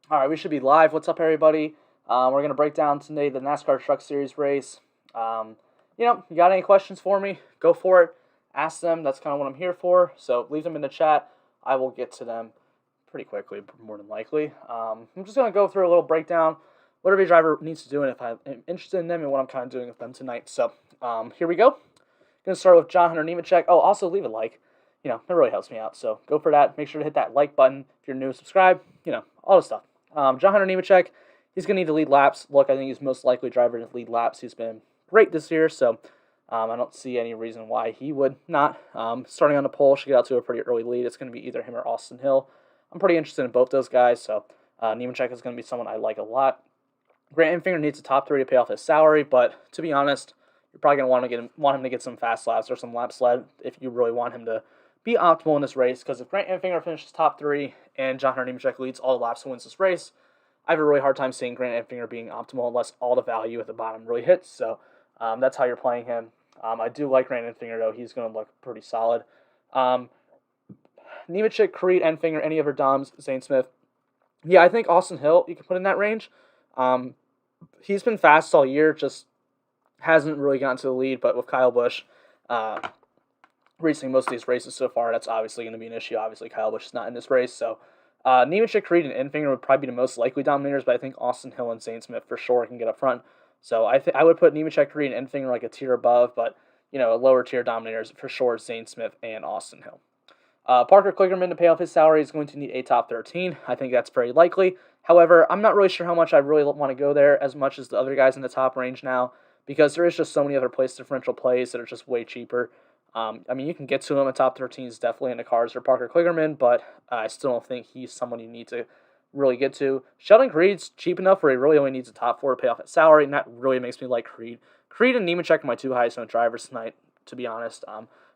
All right, we should be live. What's up, everybody? We're gonna break down today the NASCAR Truck Series race. You got any questions for me? Go for it. Ask them. That's kind of what I'm here for. So leave them in the chat. I will get to them pretty quickly, more than likely. I'm just gonna go through a little breakdown, what every driver needs to do, and if I'm interested in them, and what I'm kind of doing with them tonight. So here we go. Gonna start with John Hunter Nemechek. Oh, also leave a like. That really helps me out. So go for that. Make sure to hit that like button if you're new. Subscribe. All the stuff. John Hunter Nemechek, he's going to need to lead laps. Look, I think he's most likely driver to lead laps. He's been great this year, so I don't see any reason why he would not. Starting on the pole, should get out to a pretty early lead. It's going to be either him or Austin Hill. I'm pretty interested in both those guys, so Nemechek is going to be someone I like a lot. Grant Enfinger needs a top 3 to pay off his salary, but to be honest, you're probably going to want him to get some fast laps or some laps led if you really want him to be optimal in this race, because if Grant Enfinger finishes top 3 and John Hunter Nemechek leads all the laps and wins this race, I have a really hard time seeing Grant Enfinger being optimal unless all the value at the bottom really hits. So that's how you're playing him. I do like Grant Enfinger, though. He's going to look pretty solid. Nemechek, Creed, Enfinger, any other Doms, Zane Smith. Yeah, I think Austin Hill you can put in that range. He's been fast all year, just hasn't really gotten to the lead, but with Kyle Busch racing most of these races so far, that's obviously going to be an issue. Obviously, Kyle Busch is not in this race, so Nemechek, Creed, and Enfinger would probably be the most likely dominators, but I think Austin Hill and Zane Smith for sure can get up front. So I would put Nemechek, Creed, and Enfinger like a tier above, but a lower tier dominators for sure, Zane Smith and Austin Hill. Parker Kligerman, to pay off his salary, is going to need a top 13. I think that's very likely. However, I'm not really sure how much I really want to go there as much as the other guys in the top range now, because there is just so many other place differential plays that are just way cheaper. You can get to him at top 13 is definitely in the cards for Parker Kligerman, but I still don't think he's someone you need to really get to. Sheldon Creed's cheap enough where he really only needs a top 4 to pay off his salary, and that really makes me like Creed. Creed and Nemechek are my 2 highest owned drivers tonight, to be honest.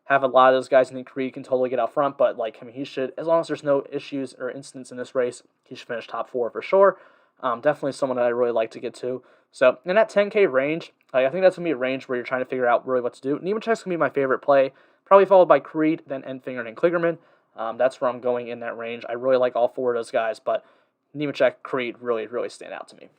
Have a lot of those guys. I think Creed can totally get out front, but he should, as long as there's no issues or incidents in this race, he should finish top 4 for sure. Definitely someone that I really like to get to. So in that 10K range, I think that's going to be a range where you're trying to figure out really what to do. Nemechek's going to be my favorite play, probably followed by Creed, then Enfinger, and Kligerman. That's where I'm going in that range. I really like all 4 of those guys, but Nemechek, Creed really, really stand out to me.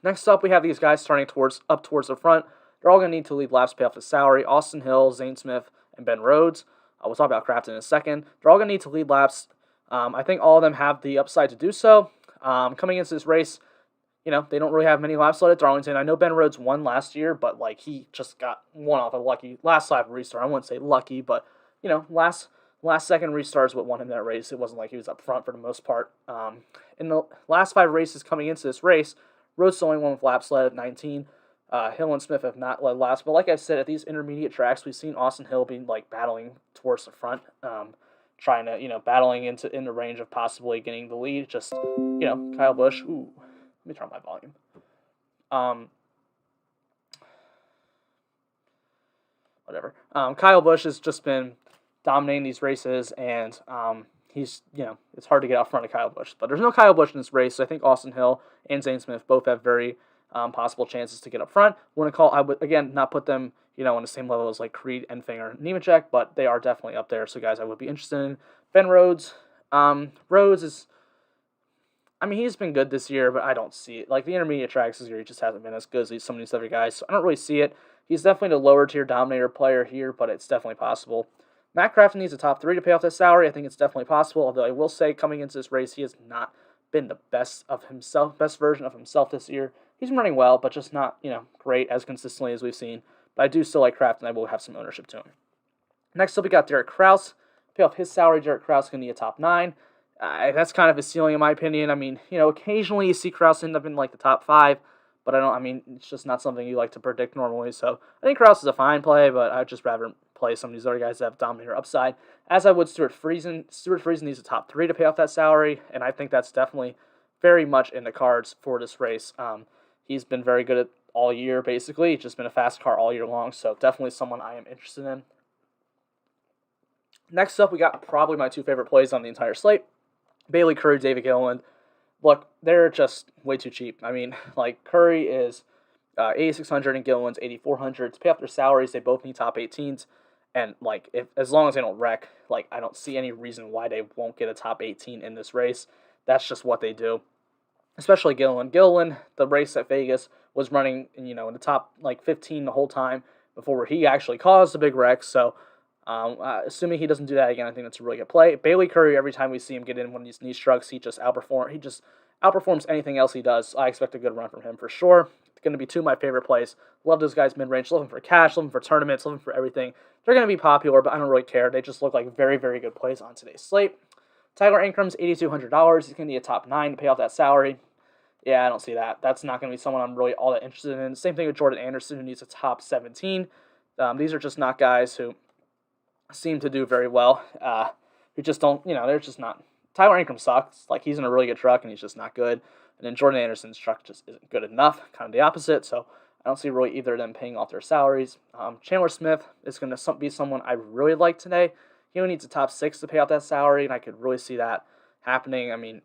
Next up, we have these guys starting up towards the front. They're all going to need to lead laps to pay off the salary. Austin Hill, Zane Smith, and Ben Rhodes. We'll talk about Crafton in a second. They're all going to need to lead laps. I think all of them have the upside to do so. Coming into this race, they don't really have many laps led at Darlington. I know Ben Rhodes won last year, but he just got one off a lucky last lap restart. I wouldn't say lucky, but last second restart is what won him that race. It wasn't like he was up front for the most part. In the last 5 races coming into this race, Rhodes only won with laps led at 19. Hill and Smith have not led laps, but like I said, at these intermediate tracks, we've seen Austin Hill being battling towards the front, trying to battling in the range of possibly getting the lead. Just Kyle Busch. Ooh, let me turn on my volume. Whatever. Kyle Busch has just been dominating these races, and he's it's hard to get out front of Kyle Busch, but there's no Kyle Busch in this race. So I think Austin Hill and Zane Smith both have very possible chances to get up front. I would again not put them on the same level as Creed, Enfinger, and Nemechek, but they are definitely up there. So guys, I would be interested in Ben Rhodes. Rhodes is, he's been good this year, but I don't see it. The intermediate tracks this year, he just hasn't been as good as some of these other guys. So I don't really see it. He's definitely the lower tier dominator player here, but it's definitely possible. Matt Crafton needs a top 3 to pay off that salary. I think it's definitely possible, although I will say coming into this race, he has not been the best version of himself this year. He's been running well, but just not, great as consistently as we've seen. But I do still like Kraft, and I will have some ownership to him. Next up, we got Derek Kraus. Pay off his salary, Derek Kraus is going to need a top 9. That's kind of his ceiling, in my opinion. Occasionally you see Kraus end up in the top 5, but it's just not something you like to predict normally. So I think Kraus is a fine play, but I'd just rather play some of these other guys that have dominator upside, as I would Stuart Friesen. Stuart Friesen needs a top 3 to pay off that salary, and I think that's definitely very much in the cards for this race. He's been very good at all year, basically. He's just been a fast car all year long, so definitely someone I am interested in. Next up, we got probably my 2 favorite plays on the entire slate. Bailey Curry, David Gilliland. Look, they're just way too cheap. Curry is 8,600 and Gilliland's 8,400. To pay off their salaries, they both need top 18s. And, as long as they don't wreck, I don't see any reason why they won't get a top 18 in this race. That's just what they do. especially Gilliland. Gilliland, the race at Vegas was running, in the top 15 the whole time before he actually caused a big wreck. So, assuming he doesn't do that again, I think that's a really good play. Bailey Curry, every time we see him get in one of these knee strokes, he just outperforms anything else he does. I expect a good run from him for sure. It's going to be two of my favorite plays. Love those guys mid-range. Love them for cash. Love them for tournaments. Love them for everything. They're going to be popular, but I don't really care. They just look like very, very good plays on today's slate. Tyler Ankram's $8,200. He's going to need a top 9 to pay off that salary. Yeah, I don't see that. That's not going to be someone I'm really all that interested in. Same thing with Jordan Anderson, who needs a top 17. These are just not guys who seem to do very well. Who just don't, they're just not. Tyler Ankram sucks. Like, he's in a really good truck, and he's just not good. And then Jordan Anderson's truck just isn't good enough. Kind of the opposite. So I don't see really either of them paying off their salaries. Chandler Smith is going to be someone I really like today. He only needs a top 6 to pay off that salary, and I could really see that happening. I mean,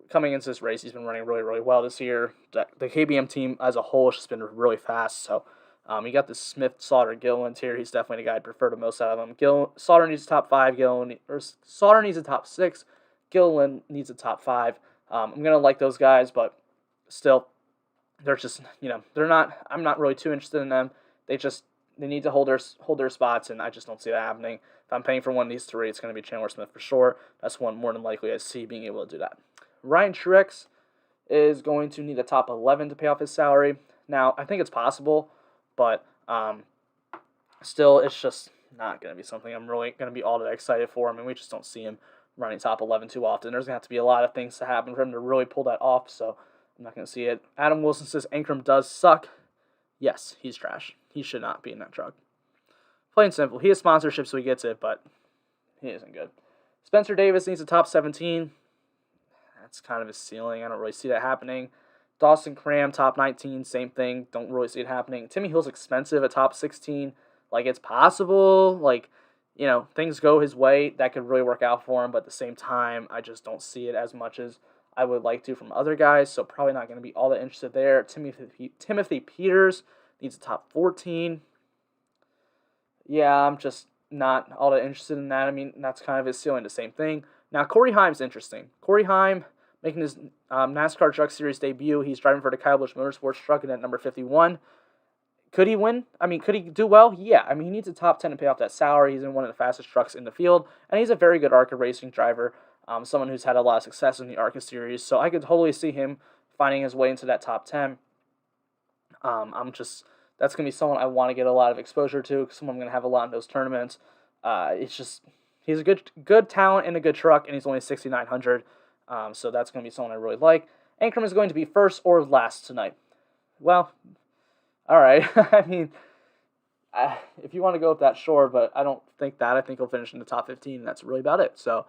coming into this race, he's been running really, really well this year. The KBM team as a whole has just been really fast. So you got the Smith, Slaughter, Gilliland here. He's definitely the guy I'd prefer to most out of them. Slaughter needs a top 5. Slaughter needs a top 6. Gilliland needs a top 5. I'm gonna like those guys, but still, they're just they're not. I'm not really too interested in them. They need to hold their spots, and I just don't see that happening. If I'm paying for one of these 3, it's going to be Chandler Smith for sure. That's one more than likely I see being able to do that. Ryan Truex is going to need a top 11 to pay off his salary. Now, I think it's possible, but still, it's just not going to be something I'm really going to be all that excited for. I mean, we just don't see him running top 11 too often. There's going to have to be a lot of things to happen for him to really pull that off, so I'm not going to see it. Adam Wilson says Ankram does suck. Yes, he's trash. He should not be in that truck. Plain and simple. He has sponsorship, so he gets it, but he isn't good. Spencer Davis needs a top 17. That's kind of his ceiling. I don't really see that happening. Dawson Cram, top 19, same thing. Don't really see it happening. Timmy Hill's expensive at top 16. Like, it's possible. Like, things go his way. That could really work out for him, but at the same time, I just don't see it as much as I would like to from other guys, so probably not going to be all that interested there. Timothy Peters needs a top 14. Yeah, I'm just not all that interested in that. I mean, that's kind of his ceiling, the same thing. Now, Corey Heim's interesting. Corey Heim making his NASCAR Truck Series debut. He's driving for the Kyle Busch Motorsports truck in at number 51. Could he win? I mean, could he do well? Yeah. I mean, he needs a top 10 to pay off that salary. He's in one of the fastest trucks in the field, and he's a very good ARCA racing driver, someone who's had a lot of success in the ARCA series. So I could totally see him finding his way into that top 10. That's going to be someone I want to get a lot of exposure to, someone I'm going to have a lot in those tournaments. He's a good talent in a good truck, and he's only 6,900. So that's going to be someone I really like. Ankram is going to be first or last tonight. Well, all right. I mean, if you want to go with that, sure, but I don't think that. I think he'll finish in the top 15, and that's really about it. So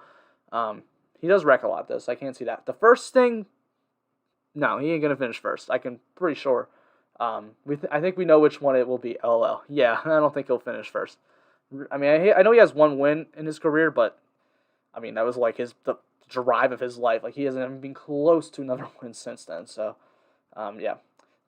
he does wreck a lot, though, so I can't see that. The first thing, no, he ain't going to finish first. Pretty sure. I think we know which one it will be. LOL. Yeah, I don't think he'll finish first. I mean, I know he has one win in his career, but I mean, that was like the drive of his life. Like, he hasn't even been close to another win since then. So, yeah.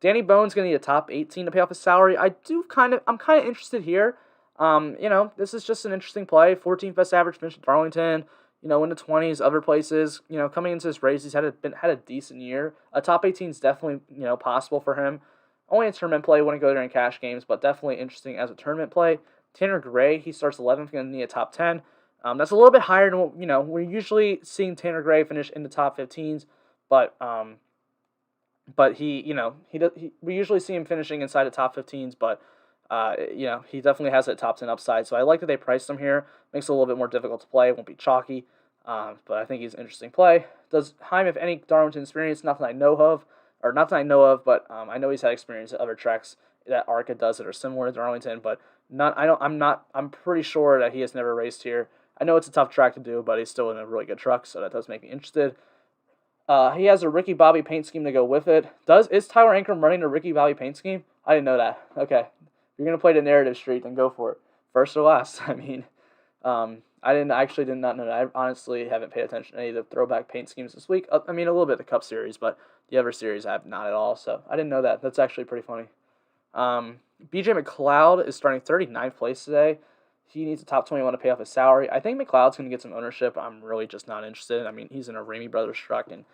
Danny Bone's going to need a top 18 to pay off his salary. I'm kind of interested here. This is just an interesting play. 14th best average finish at Darlington. In the 20s, other places. Coming into this race, he's had a decent year. A top 18 is definitely possible for him. Only a tournament play. Wouldn't go there in cash games, but definitely interesting as a tournament play. Tanner Gray, he starts 11th, going to need a top 10. That's a little bit higher than what, we're usually seeing Tanner Gray finish in the top 15s, but we usually see him finishing inside the top 15s, but he definitely has that top 10 upside. So I like that they priced him here. Makes it a little bit more difficult to play. It won't be chalky, but I think he's an interesting play. Does Heim have any Darlington experience? Not that I know of, but I know he's had experience at other tracks that ARCA does that are similar to Darlington, but I'm pretty sure that he has never raced here. I know it's a tough track to do, but he's still in a really good truck, so that does make me interested. He has a Ricky Bobby paint scheme to go with it. Is Tyler Ankram running a Ricky Bobby paint scheme? I didn't know that. Okay. If you're going to play the narrative street, then go for it. First or last. I mean, I did not know that. I honestly haven't paid attention to any of the throwback paint schemes this week. I mean, a little bit of the Cup Series, but the other series I have not at all, so I didn't know that. That's actually pretty funny. BJ McLeod is starting 39th place today. He needs a top 21 to pay off his salary. I think McLeod's going to get some ownership. I'm really just not interested. I mean, he's in a Ramey Brothers truck, and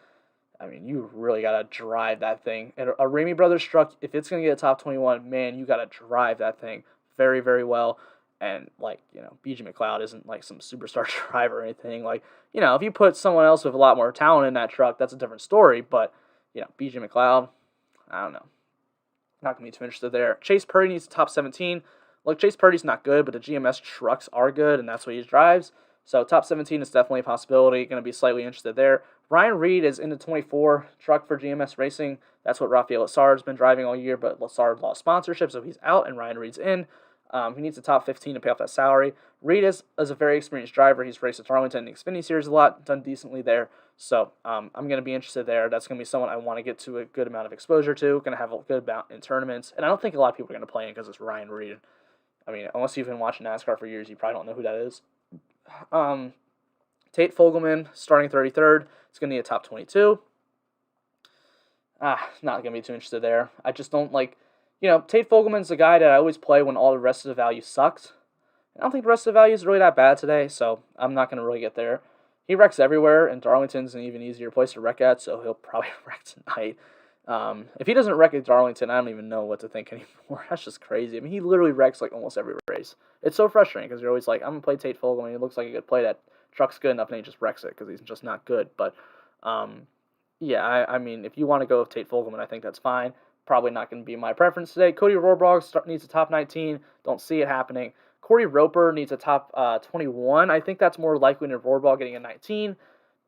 I mean, you really gotta drive that thing. And a Ramey Brothers truck, if it's gonna get a top 21, man, you gotta drive that thing very, very well. And like, BG McLeod isn't like some superstar driver or anything. Like, if you put someone else with a lot more talent in that truck, that's a different story. But, BG McLeod, I don't know. Not gonna be too interested there. Chase Purdy needs a top 17. Look, Chase Purdy's not good, but the GMS trucks are good, and that's what he drives. So top 17 is definitely a possibility. Going to be slightly interested there. Ryan Reed is in the 24 truck for GMS Racing. That's what Rafael Lassard's been driving all year, but Lassard lost sponsorship, so he's out, and Ryan Reed's in. He needs a top 15 to pay off that salary. Reed is a very experienced driver. He's raced at Darlington and the Xfinity Series a lot, done decently there. So I'm going to be interested there. That's going to be someone I want to get to a good amount of exposure to, going to have a good amount in tournaments. And I don't think a lot of people are going to play him because it's Ryan Reed. I mean, unless you've been watching NASCAR for years, you probably don't know who that is. Tate Fogelman, starting 33rd. It's going to need a top 22. Not going to be too interested there. I just don't like, Tate Fogelman's the guy that I always play when all the rest of the value sucks. I don't think the rest of the value is really that bad today, so I'm not going to really get there. He wrecks everywhere, and Darlington's an even easier place to wreck at, so he'll probably wreck tonight. If he doesn't wreck at Darlington, I don't even know what to think anymore. That's just crazy. I mean, he literally wrecks like almost every race. It's so frustrating because you're always like, I'm going to play Tate Fogelman. He looks like a good play. That truck's good enough, and he just wrecks it because he's just not good. But, yeah, I mean, if you want to go with Tate Fogelman, I think that's fine. Probably not going to be my preference today. Cody Rohrbaugh needs a top 19. Don't see it happening. Corey Roper needs a top 21. I think that's more likely than Rohrbaugh getting a 19.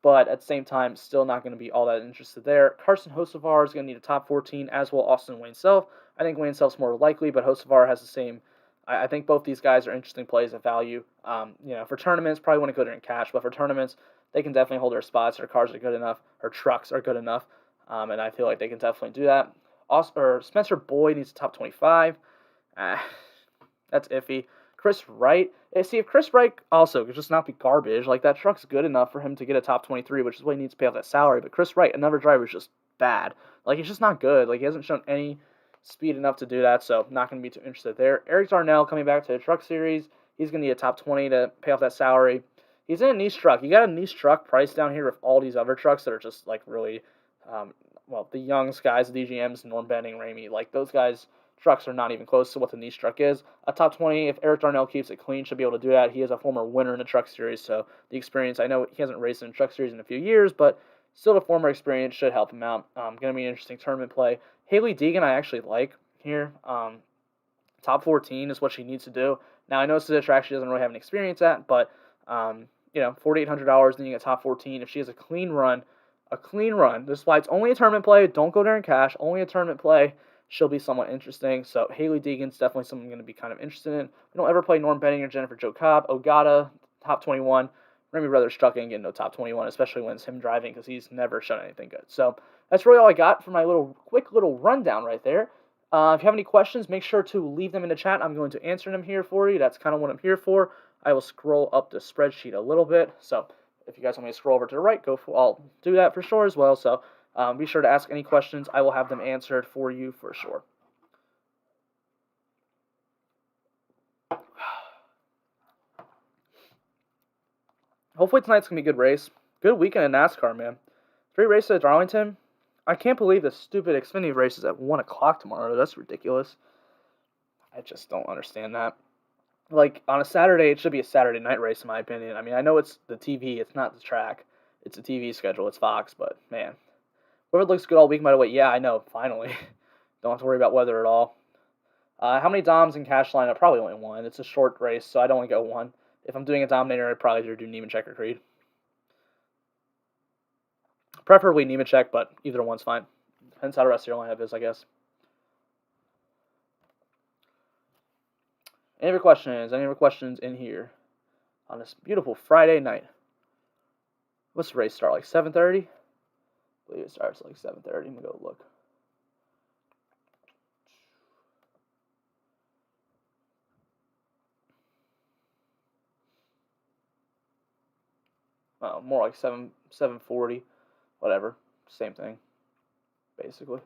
But at the same time, still not going to be all that interested there. Carson Hocevar is going to need a top 14, as will Austin Wayne Self. I think Wayne Self's more likely, but Hocevar has the same. I think both these guys are interesting plays at value. For tournaments, probably want to go there in cash, but for tournaments, they can definitely hold their spots. Their cars are good enough. Their trucks are good enough, and I feel like they can definitely do that. Spencer Boyd needs a top 25. That's iffy. Chris Wright. See, if Chris Wright also could just not be garbage, like that truck's good enough for him to get a top 23, which is what he needs to pay off that salary. But Chris Wright, another driver, is just bad. Like, he's just not good. Like, he hasn't shown any speed enough to do that, so not going to be too interested there. Eric Darnell coming back to the truck series. He's going to need a top 20 to pay off that salary. He's in a niche truck. You got a niche truck price down here with all these other trucks that are just, like, really, the Youngs guys, the DGMs, Norm Benning, Ramey, like, those guys' trucks are not even close to what the niche truck is. A top 20, if Eric Darnell keeps it clean, should be able to do that. He is a former winner in the truck series, so the experience, I know he hasn't raced in the truck series in a few years, but still the former experience should help him out. Going to be an interesting tournament play. Haley Deegan I actually like here. Top 14 is what she needs to do. Now, I know this is a track she doesn't really have an experience at, but, $4,800, then you get top 14. If she has a clean run, this is why it's only a tournament play. Don't go there in cash. Only a tournament play. She'll be somewhat interesting. So Haley Deegan's definitely someone I'm going to be kind of interested in. We don't ever play Norm Benning or Jennifer Jo Cobb. Ogata, top 21. Ramey Brothers truck ain't getting no top 21, especially when it's him driving because he's never shown anything good. So that's really all I got for my quick little rundown right there. If you have any questions, make sure to leave them in the chat. I'm going to answer them here for you. That's kind of what I'm here for. I will scroll up the spreadsheet a little bit. So if you guys want me to scroll over to the right, I'll do that for sure as well. So be sure to ask any questions. I will have them answered for you for sure. Hopefully tonight's going to be a good race. Good weekend in NASCAR, man. 3 races at Darlington. I can't believe the stupid Xfinity race is at 1 o'clock tomorrow. That's ridiculous. I just don't understand that. Like, on a Saturday, it should be a Saturday night race, in my opinion. I mean, I know it's the TV. It's not the track. It's a TV schedule. It's Fox, but, man. Whoever looks good all week might have yeah, I know, finally. Don't have to worry about weather at all. How many Doms in cash lineup? Probably only 1. It's a short race, so I'd only go 1. If I'm doing a Dominator, I'd probably either do Nemechek or Creed. Preferably Nemechek, but either one's fine. Depends how the rest of your lineup is, I guess. Any other questions? Any other questions in here on this beautiful Friday night? What's the race start? Like 7:30? I believe it starts like 7:30. I'm going to go look. More like 7:40. Whatever. Same thing. Basically.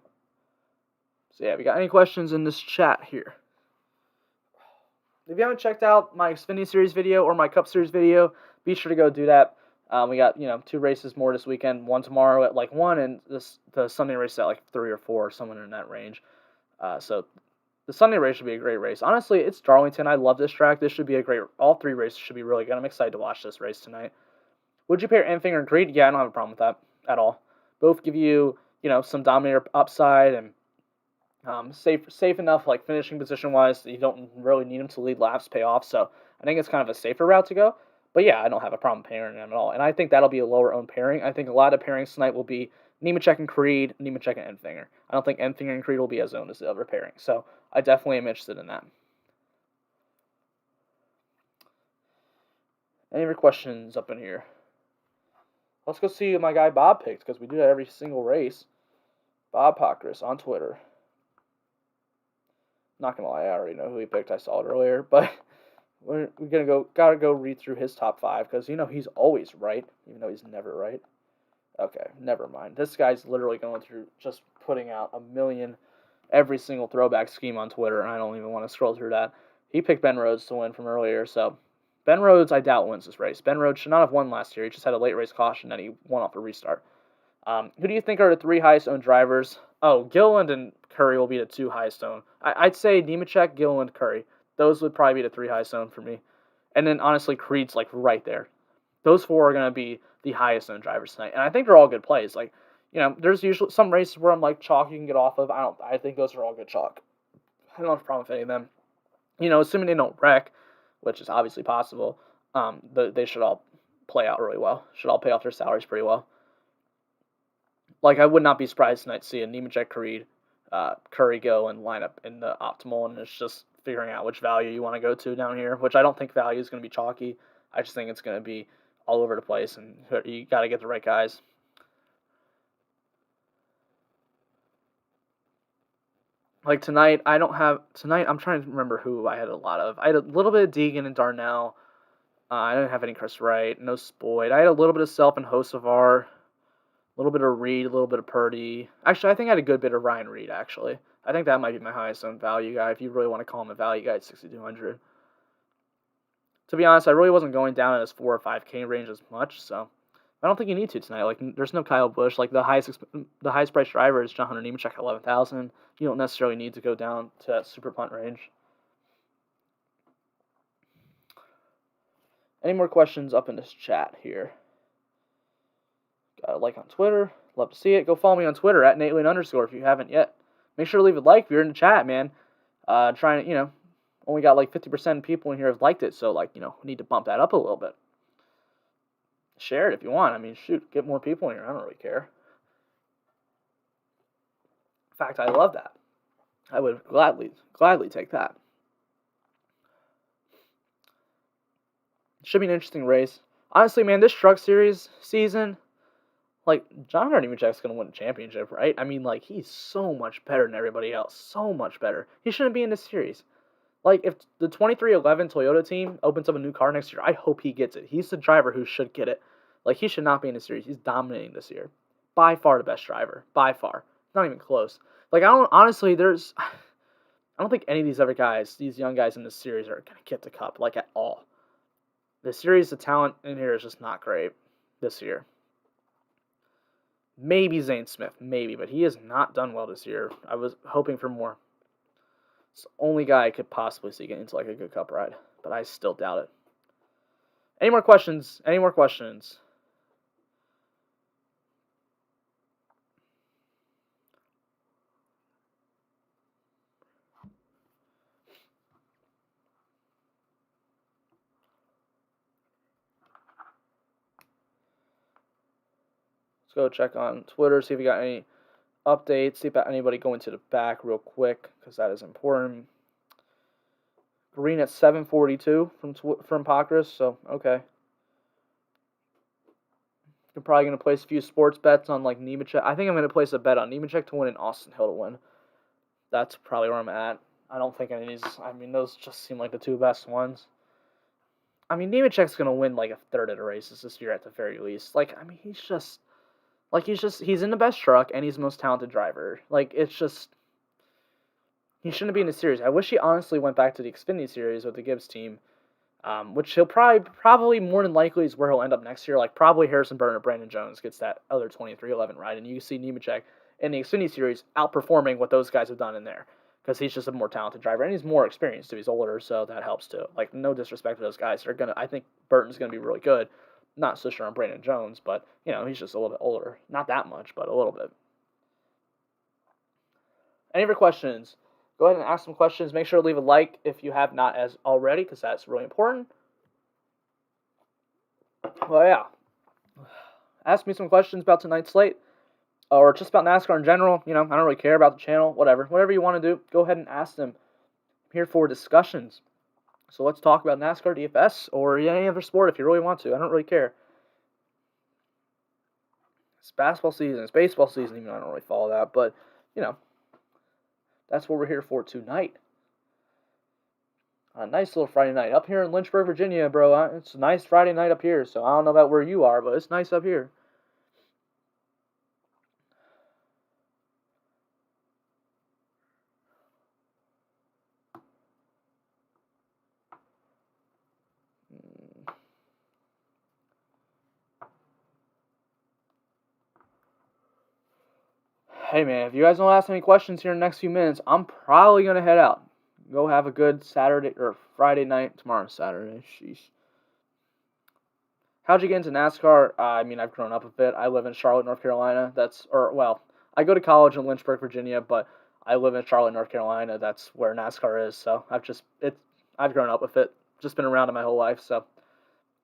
So yeah, we got any questions in this chat here? If you haven't checked out my Xfinity Series video or my Cup Series video, be sure to go do that. We got 2 races more this weekend. One tomorrow at like 1, and the Sunday race at like 3 or 4, somewhere in that range. So the Sunday race should be a great race. Honestly, it's Darlington. I love this track. This should be a great. All 3 races should be really good. I'm excited to watch this race tonight. Would you pair Enfinger and Creed? Yeah, I don't have a problem with that at all. Both give you some Dominator upside and safe enough like finishing position wise that you don't really need them to lead laps, pay off. So I think it's kind of a safer route to go. But yeah, I don't have a problem pairing them at all. And I think that'll be a lower owned pairing. I think a lot of pairings tonight will be Nemechek and Creed, Nemechek and Enfinger. I don't think Enfinger and Creed will be as owned as the other pairing. So I definitely am interested in that. Any other questions up in here? Let's go see what my guy Bob picked, because we do that every single race. Bob Pockris on Twitter. Not gonna lie, I already know who he picked. I saw it earlier, but we're gotta go read through his top 5, because he's always right, even though he's never right. Okay, never mind. This guy's literally going through just putting out a million every single throwback scheme on Twitter, and I don't even want to scroll through that. He picked Ben Rhodes to win from earlier, so Ben Rhodes, I doubt, wins this race. Ben Rhodes should not have won last year. He just had a late race caution, and he won off a restart. Who do you think are the 3 highest owned drivers? Oh, Gilliland and Curry will be the 2 highest owned. I'd say Nemechek, Gilliland, Curry. Those would probably be the 3 highest owned for me. And then, honestly, Creed's like right there. Those 4 are going to be the highest owned drivers tonight. And I think they're all good plays. Like, there's usually some races where I'm like, chalk you can get off of. I think those are all good chalk. I don't have a problem with any of them. Assuming they don't wreck, which is obviously possible, they should all play out really well. Should all pay off their salaries pretty well. Like, I would not be surprised tonight to see a Nemechek, Creed, Curry go and line up in the optimal, and it's just figuring out which value you want to go to down here, which I don't think value is going to be chalky. I just think it's going to be all over the place, and you got to get the right guys. Like tonight, I'm trying to remember who I had a lot of. I had a little bit of Deegan and Darnell. I didn't have any Chris Wright, no Spoyd. I had a little bit of Self and Hocevar. A little bit of Reed, a little bit of Purdy. Actually, I think I had a good bit of Ryan Reed, actually. I think that might be my highest owned value guy, if you really want to call him a value guy at 6,200. To be honest, I really wasn't going down in his 4 or 5K range as much, so I don't think you need to tonight. Like, there's no Kyle Busch. Like, the highest priced driver is John Hunter Nemechek at 11,000. You don't necessarily need to go down to that super punt range. Any more questions up in this chat here? Got a like on Twitter. Love to see it. Go follow me on Twitter at @NateLane_ if you haven't yet. Make sure to leave a like if you're in the chat, man. Trying to, only got like 50% of people in here have liked it, so we need to bump that up a little bit. Share it if you want. I mean, shoot, get more people in here. I don't really care. In fact, I love that. I would gladly take that. Should be an interesting race. Honestly, man, this Truck Series season, John Hunter Nemechek's going to win a championship, right? I mean, he's so much better than everybody else. So much better. He shouldn't be in this series. If the 2311 Toyota team opens up a new car next year, I hope he gets it. He's the driver who should get it. He should not be in the series. He's dominating this year. By far the best driver. By far. Not even close. I don't think any of these other guys, these young guys in this series, are going to get the cup, at all. The series, the talent in here is just not great this year. Maybe Zane Smith, maybe, but he has not done well this year. I was hoping for more. It's the only guy I could possibly see getting into a good cup ride, but I still doubt it. Any more questions? Any more questions? Let's go check on Twitter, see if we got any updates, see about anybody going to the back real quick, because that is important. Green at 742 from Pockris, so okay. You're probably going to place a few sports bets on Nemechek. I think I'm going to place a bet on Nemechek to win and Austin Hill to win. That's probably where I'm at. I don't think any of these, those just seem like the 2 best ones. Nemechek's going to win a third of the races this year at the very least. He's in the best truck, and he's the most talented driver. He shouldn't be in the series. I wish he honestly went back to the Xfinity series with the Gibbs team, which he'll probably more than likely is where he'll end up next year. Like probably Harrison Burton or Brandon Jones gets that other 23-11 ride, and you see Nemechek in the Xfinity Series outperforming what those guys have done in there because he's just a more talented driver and he's more experienced too. He's older, so that helps too. Like no disrespect to those guys, they're gonna. I think Burton's gonna be really good. Not so sure on Brandon Jones, but he's just a little bit older. Not that much, but a little bit. Any other questions? Go ahead and ask some questions. Make sure to leave a like if you have not as already, because that's really important. Well, yeah. Ask me some questions about tonight's slate, or just about NASCAR in general. I don't really care about the channel. Whatever you want to do, go ahead and ask them. I'm here for discussions. So let's talk about NASCAR, DFS, or any other sport if you really want to. I don't really care. It's basketball season. It's baseball season. Even though I don't really follow that, but that's what we're here for tonight. A nice little Friday night up here in Lynchburg, Virginia, bro. It's a nice Friday night up here. So I don't know about where you are, but it's nice up here. Hey man, if you guys don't ask any questions here in the next few minutes, I'm probably gonna head out. Go have a good Saturday or Friday night. Tomorrow's Saturday. Sheesh. How'd you get into NASCAR? I mean, I've grown up a bit. I live in Charlotte, North Carolina. I go to college in Lynchburg, Virginia, but I live in Charlotte, North Carolina. That's where NASCAR is. So I've grown up with it. Just been around it my whole life. So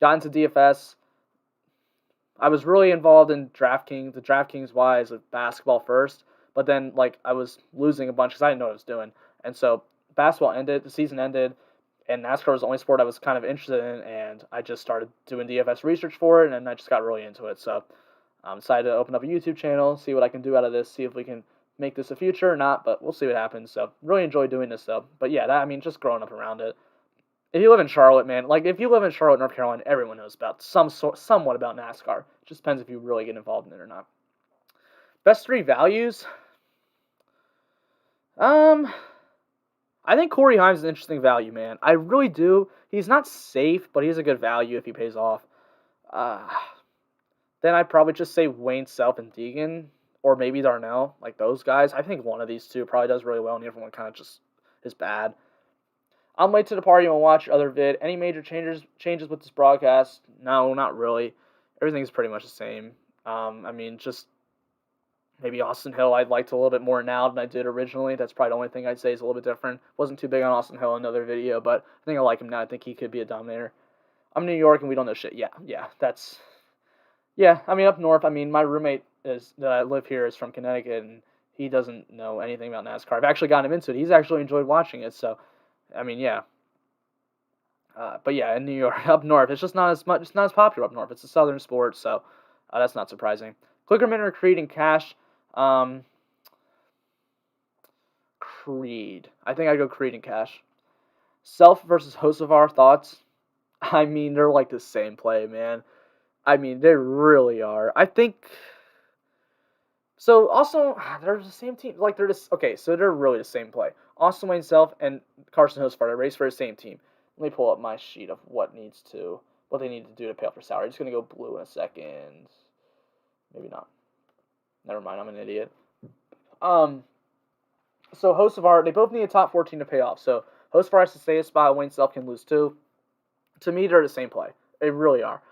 got into DFS. I was really involved in Draftkings. The Draftkings wise with basketball first, but then like I was losing a bunch because I didn't know what I was doing, and so basketball ended, the season ended, and NASCAR was the only sport I was kind of interested in, and I just started doing DFS research for it, and I just got really into it. So I decided to open up a YouTube channel, see what I can do out of this, see if we can make this a future or not, but we'll see what happens. So really enjoy doing this though. But yeah, just growing up around it. If you live in Charlotte, man, like if you live in Charlotte, North Carolina, everyone knows about somewhat about NASCAR. It just depends if you really get involved in it or not. Best three values. I think Corey Himes is an interesting value, man. I really do. He's not safe, but he's a good value if he pays off. Then I'd probably just say Wayne Self and Deegan, or maybe Darnell, like those guys. I think one of these two probably does really well, and the other one kind of just is bad. I'm late to the party and watch your other vid. Any major changes with this broadcast? No, not really. Everything's pretty much the same. Just maybe Austin Hill I'd liked a little bit more now than I did originally. That's probably the only thing I'd say is a little bit different. Wasn't too big on Austin Hill in another video, but I think I like him now. I think he could be a dominator. I'm in New York and we don't know shit. Up north. My roommate that I live here is from Connecticut and he doesn't know anything about NASCAR. I've actually gotten him into it. He's actually enjoyed watching it, so yeah. But yeah, in New York, up north, it's just not as much. It's not as popular up north. It's a southern sport, so that's not surprising. Clickerman or Creed and Cash? Creed. I think I'd go Creed and Cash. Self versus Hocevar, thoughts? They're like the same play, man. They really are. I think. So also, they're the same team. Like they're just okay. So they're really the same play. Austin Wayne Self and Carson Hocevar, they race for the same team. Let me pull up my sheet of what they need to do to pay off for salary. I'm just gonna go blue in a second. Maybe not. Never mind. I'm an idiot. So Hocevar, they both need a top 14 to pay off. So Hocevar has to stay a spot. Wayne Self can lose too. To me, they're the same play. They really are.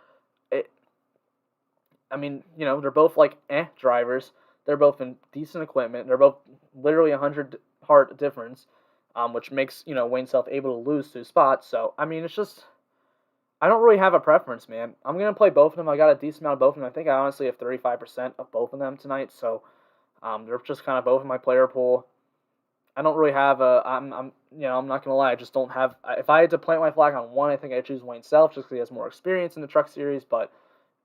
They're both like drivers. They're both in decent equipment. They're both literally 100 heart difference, which makes Wayne Self able to lose 2 spots. So it's just I don't really have a preference, man. I'm gonna play both of them. I got a decent amount of both of them. I think I honestly have 35% of both of them tonight. So they're just kind of both in my player pool. I don't really have a. I'm not gonna lie. I just don't have. If I had to plant my flag on one, I think I'd choose Wayne Self just because he has more experience in the truck series. But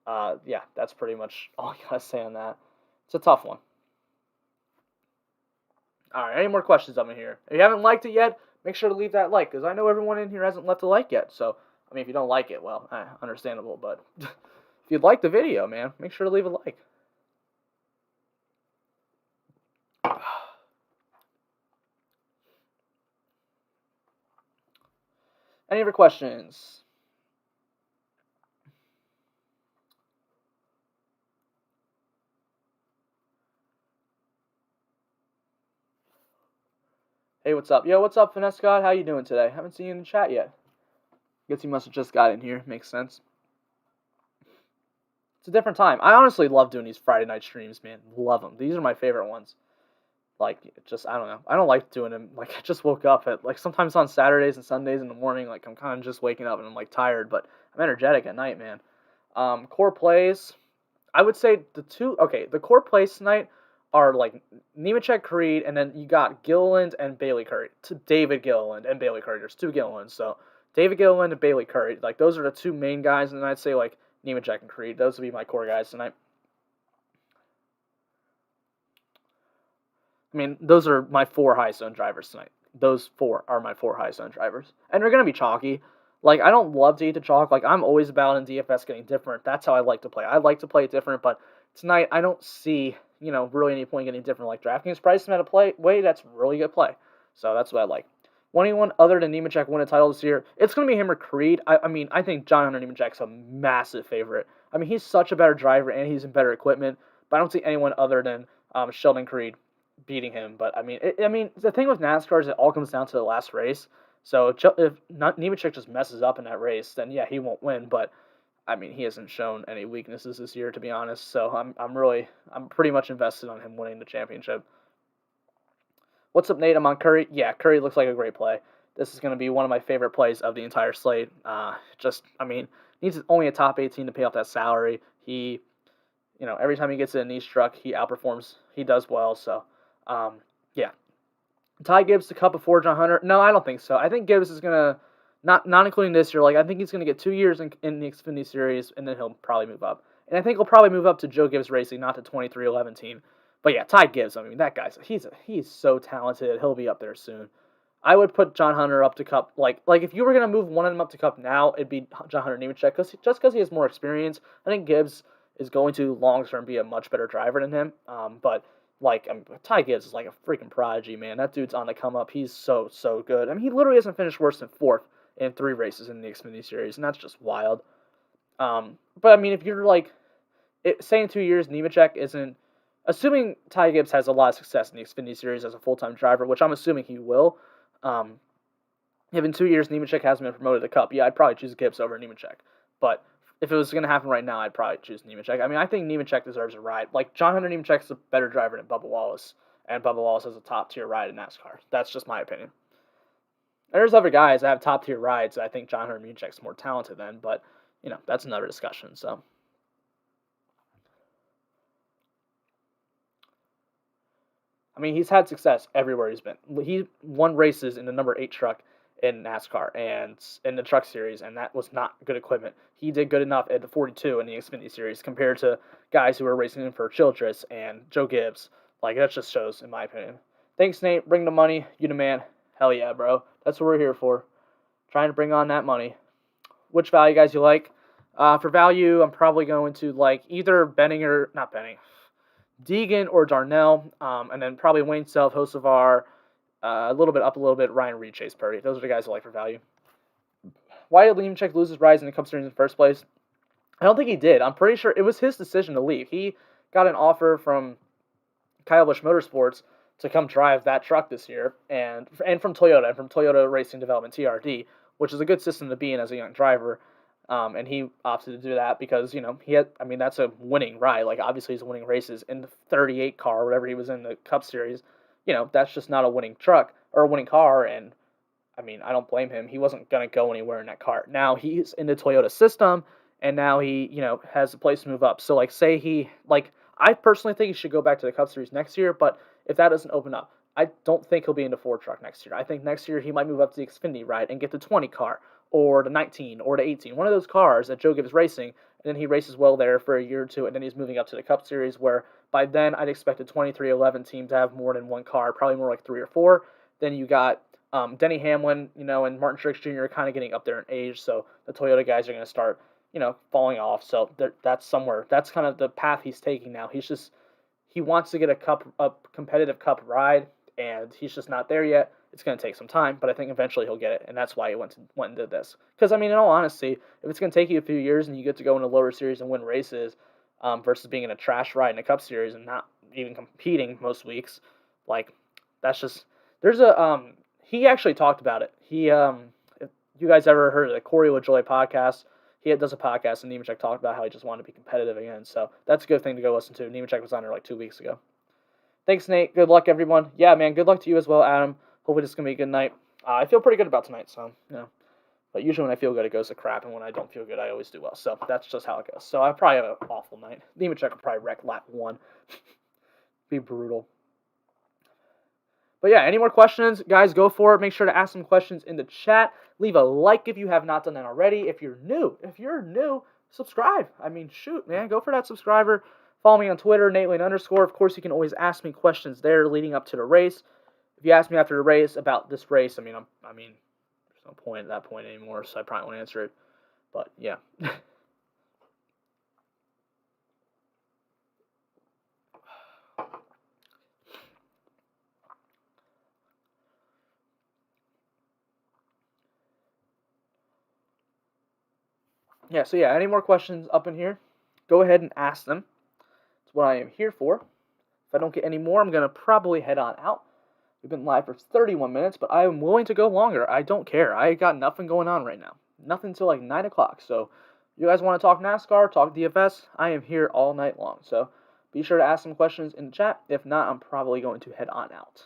that's pretty much all I gotta say on that. It's a tough one. All right, any more questions up in here? If you haven't liked it yet, make sure to leave that like, because I know everyone in here hasn't left a like yet. So, if you don't like it, well, understandable. But if you'd like the video, man, make sure to leave a like. Any other questions? Hey, what's up? Yo, what's up, Finesse God? How you doing today? Haven't seen you in the chat yet. Guess you must have just got in here. Makes sense. It's a different time. I honestly love doing these Friday night streams, man. Love them. These are my favorite ones. Like, just, I don't know. I don't like doing them. Like, I just woke up at, like, sometimes on Saturdays and Sundays in the morning, like, I'm kind of just waking up and I'm, like, tired, but I'm energetic at night, man. Core plays. I would say the core plays tonight are, like, Nemechek, Creed, and then you got Gilliland and Bailey Curry. To David Gilliland and Bailey Curry. There's two Gillilands, so David Gilliland and Bailey Curry. Like, those are the two main guys, and then I'd say, like, Nemechek and Creed. Those would be my core guys tonight. I mean, those are my four highest owned drivers tonight. Those four are my four highest owned drivers. And they're going to be chalky. Like, I don't love to eat the chalk. Like, I'm always about in DFS getting different. That's how I like to play. I like to play it different, but tonight I don't see, really any point getting different. Like, Draftkings priced him at a way that's really good play. So that's what I like. Anyone other than Nemechek win a title this year, it's going to be him or Creed. I mean, I think John Hunter Nemechek's a massive favorite. I mean, he's such a better driver and he's in better equipment, but I don't see anyone other than Sheldon Creed beating him. But I mean, the thing with NASCAR is it all comes down to the last race. So if Nemechek just messes up in that race, then yeah, he won't win. But I mean, he hasn't shown any weaknesses this year, to be honest. So I'm pretty much invested on him winning the championship. What's up, Nate? I'm on Curry. Yeah, Curry looks like a great play. This is going to be one of my favorite plays of the entire slate. Needs only a top 18 to pay off that salary. He, every time he gets in a niche truck, he outperforms. He does well. So, yeah. Ty Gibbs to Cup before John Hunter? No, I don't think so. I think Gibbs is going to, not including this year, like I think he's going to get 2 years in the Xfinity Series, and then he'll probably move up. And I think he'll probably move up to Joe Gibbs Racing, not the 2311 team. But yeah, Ty Gibbs, I mean, that guy's, he's so talented. He'll be up there soon. I would put John Hunter up to Cup. Like if you were going to move one of them up to Cup now, it'd be John Hunter Nemechek, just because he has more experience. I think Gibbs is going to long-term be a much better driver than him. But Ty Gibbs is like a freaking prodigy, man. That dude's on the come up. He's so good. I mean, he literally hasn't finished worse than fourth in 3 races in the Xfinity Series, and that's just wild. But I mean, if you're saying 2 years, Nemechek isn't. Assuming Ty Gibbs has a lot of success in the Xfinity Series as a full-time driver, which I'm assuming he will. If in 2 years Nemechek hasn't been promoted to Cup, yeah, I'd probably choose Gibbs over Nemechek. But if it was going to happen right now, I'd probably choose Nemechek. I mean, I think Nemechek deserves a ride. Like, John Hunter Nemechek's a better driver than Bubba Wallace, and Bubba Wallace has a top-tier ride in NASCAR. That's just my opinion. There's other guys that have top-tier rides that I think John Hunter Nemechek's more talented than, but, that's another discussion, so. I mean, he's had success everywhere he's been. He won races in the number 8 truck in NASCAR and in the truck series, and that was not good equipment. He did good enough at the 42 in the Xfinity Series compared to guys who were racing him for Childress and Joe Gibbs. Like, that just shows, in my opinion. Thanks, Nate. Bring the money. You the man. Hell yeah, bro. That's what we're here for. Trying to bring on that money. Which value guys you like? For value, I'm probably going to like either Deegan or Darnell, and then probably Wayne Self, Hocevar, a little bit, Ryan Reed, Chase Purdy. Those are the guys I like for value. Why did Nemechek lose his rise in the Cup Series in the first place? I don't think he did. I'm pretty sure it was his decision to leave. He got an offer from Kyle Busch Motorsports to come drive that truck this year, and from Toyota Racing Development, TRD, which is a good system to be in as a young driver. And he opted to do that because, that's a winning ride. Like, obviously he's winning races in the 38 car, or whatever he was in the Cup Series. That's just not a winning truck or a winning car. And, I don't blame him. He wasn't going to go anywhere in that car. Now he's in the Toyota system, and now he, has a place to move up. So, I personally think he should go back to the Cup Series next year, but if that doesn't open up, I don't think he'll be in the Ford truck next year. I think next year he might move up to the Xfinity ride and get the 20 car, or the 19, or the 18, one of those cars that Joe Gibbs racing, and then he races well there for a year or two, and then he's moving up to the Cup Series, where by then I'd expect the 2311 team to have more than one car, probably more like 3 or 4. Then you got Denny Hamlin, and Martin Truex Jr. are kind of getting up there in age, so the Toyota guys are going to start, falling off. So that's kind of the path he's taking now. He wants to get a competitive Cup ride, and he's just not there yet. It's going to take some time, but I think eventually he'll get it, and that's why he went and did this. Because, in all honesty, if it's going to take you a few years and you get to go in a lower series and win races versus being in a trash ride in a Cup Series and not even competing most weeks, that's just There's a he actually talked about it. If you guys ever heard of the Corey LaJoy podcast, he does a podcast, and Nemechek talked about how he just wanted to be competitive again. So that's a good thing to go listen to. Nemechek was on there like 2 weeks ago. Thanks, Nate. Good luck, everyone. Yeah, man. Good luck to you as well, Adam. Hopefully this is gonna be a good night. I feel pretty good about tonight, so But usually when I feel good, it goes to crap, and when I don't feel good, I always do well. So that's just how it goes. So I probably have an awful night. Nemechek will probably wreck lap 1. Be brutal. But yeah, any more questions, guys, go for it. Make sure to ask some questions in the chat. Leave a like if you have not done that already. If you're new, subscribe. I mean, shoot, man, go for that subscriber. Follow me on Twitter, NateLane_. Of course, you can always ask me questions there leading up to the race. If you ask me after the race about this race, I mean, there's no point at that point anymore, so I probably won't answer it. But yeah. So yeah, any more questions up in here, go ahead and ask them. That's what I am here for. If I don't get any more, I'm going to probably head on out. We've been live for 31 minutes, but I am willing to go longer. I don't care. I got nothing going on right now. Nothing until like 9 o'clock. So if you guys want to talk NASCAR, talk DFS, I am here all night long. So be sure to ask some questions in the chat. If not, I'm probably going to head on out.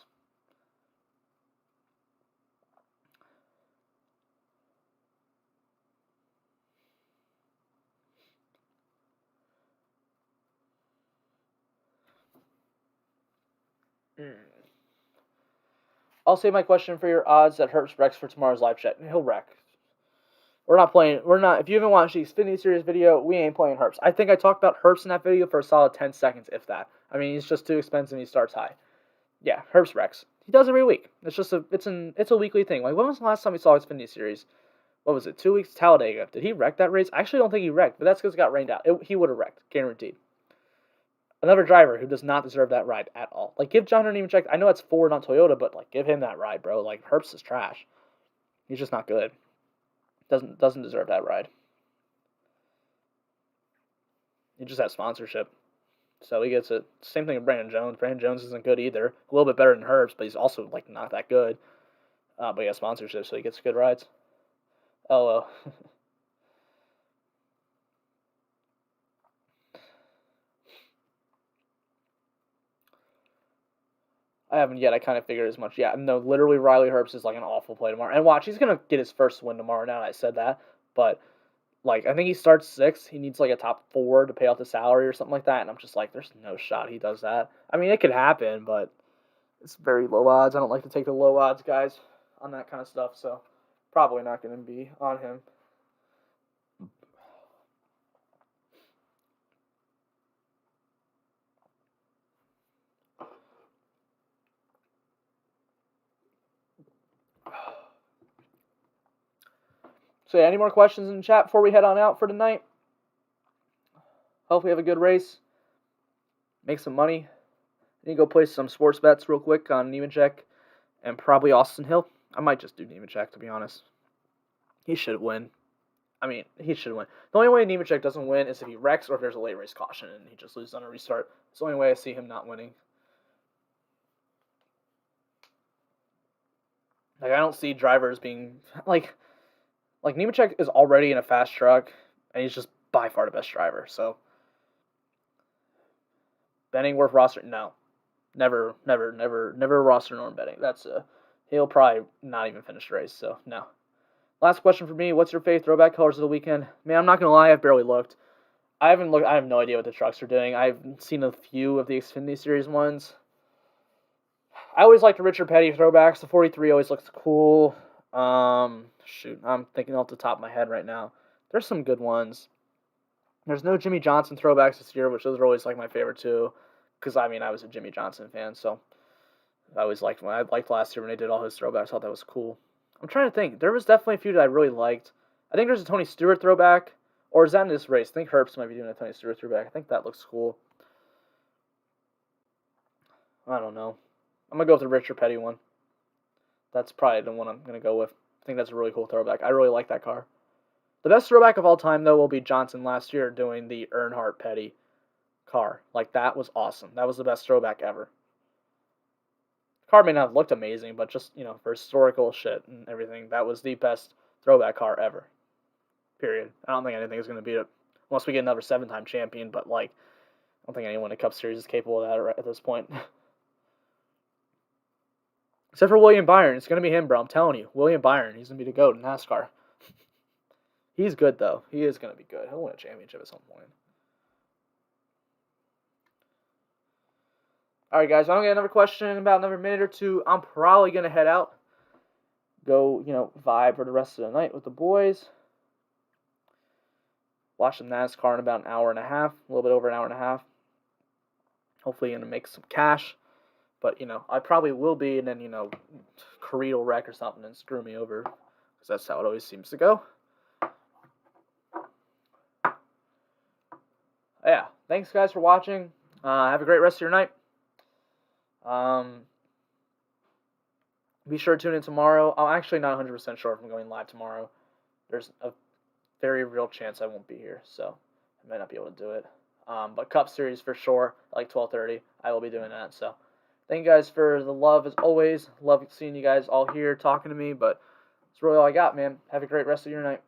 I'll save my question for your odds that Herbst wrecks for tomorrow's live chat. He'll wreck. We're not. If you haven't watched the Xfinity Series video, we ain't playing Herbst. I think I talked about Herbst in that video for a solid 10 seconds, if that. I mean, he's just too expensive and he starts high. Yeah, Herbst wrecks. He does every week. It's just it's a weekly thing. Like, when was the last time we saw Xfinity Series? What was it, 2 weeks? Talladega. Did he wreck that race? I actually don't think he wrecked, but that's because it got rained out. He would have wrecked, guaranteed. Another driver who does not deserve that ride at all. Like, give John Hunter-Nemechek, I know it's Ford, not Toyota, but, like, give him that ride, bro. Like, Herbst is trash. He's just not good. Doesn't deserve that ride. He just has sponsorship. So he gets it. Same thing with Brandon Jones. Brandon Jones isn't good either. A little bit better than Herbst, but he's also, like, not that good. But he has sponsorship, so he gets good rides. Oh, I haven't yet. I kind of figured as much. Yeah, no, literally Riley Herbst is like an awful play tomorrow. And watch, he's going to get his first win tomorrow now that I said that. But, like, I think he starts 6th. He needs, like, a top 4 to pay off the salary or something like that. And I'm just like, there's no shot he does that. I mean, it could happen, but it's very low odds. I don't like to take the low odds guys on that kind of stuff. So, probably not going to be on him. So yeah, any more questions in the chat before we head on out for tonight? Hopefully have a good race. Make some money. I need to go play some sports bets real quick on Nemechek and probably Austin Hill. I might just do Nemechek, to be honest. He should win. I mean, he should win. The only way Nemechek doesn't win is if he wrecks or if there's a late race caution and he just loses on a restart. It's the only way I see him not winning. Like, I don't see drivers being like Nemechek is already in a fast truck, and he's just by far the best driver. So, betting worth roster? No, never roster norm betting. He'll probably not even finish the race. So no. Last question for me: what's your favorite throwback colors of the weekend? Man, I'm not gonna lie, I've barely looked. I haven't looked. I have no idea what the trucks are doing. I've seen a few of the Xfinity Series ones. I always like the Richard Petty throwbacks. The 43 always looks cool. Shoot, I'm thinking off the top of my head right now. There's some good ones. There's no Jimmy Johnson throwbacks this year, which those are always like my favorite too. Because I mean, I was a Jimmy Johnson fan, so I always liked when I liked last year when they did all his throwbacks. I thought that was cool. I'm trying to think. There was definitely a few that I really liked. I think there's a Tony Stewart throwback, or is that in this race? I think Herbst might be doing a Tony Stewart throwback. I think that looks cool. I don't know. I'm gonna go with the Richard Petty one. That's probably the one I'm gonna go with. I think that's a really cool throwback. I really like that car. The best throwback of all time, though, will be Johnson last year doing the Earnhardt Petty car. Like, that was awesome. That was the best throwback ever. Card may not have looked amazing, but just, for historical shit and everything, that was the best throwback card ever. Period. I don't think anything is going to beat it. Unless we get another 7-time champion, but, I don't think anyone in Cup Series is capable of that right at this point. Except for William Byron. It's going to be him, bro. I'm telling you. William Byron. He's going to be the GOAT in NASCAR. He's good, though. He is going to be good. He'll win a championship at some point. All right, guys. I don't get another question in about another minute or two. I'm probably going to head out. Go, vibe for the rest of the night with the boys. Watch some NASCAR in about an hour and a half. A little bit over an hour and a half. Hopefully going to make some cash. But, I probably will be, and then, Creed will wreck or something and screw me over. Because that's how it always seems to go. Yeah, thanks, guys, for watching. Have a great rest of your night. Be sure to tune in tomorrow. I'm actually not 100% sure if I'm going live tomorrow. There's a very real chance I won't be here, so I might not be able to do it. But Cup Series for sure, like 12:30, I will be doing that. So thank you guys for the love as always. Love seeing you guys all here talking to me, but that's really all I got, man. Have a great rest of your night.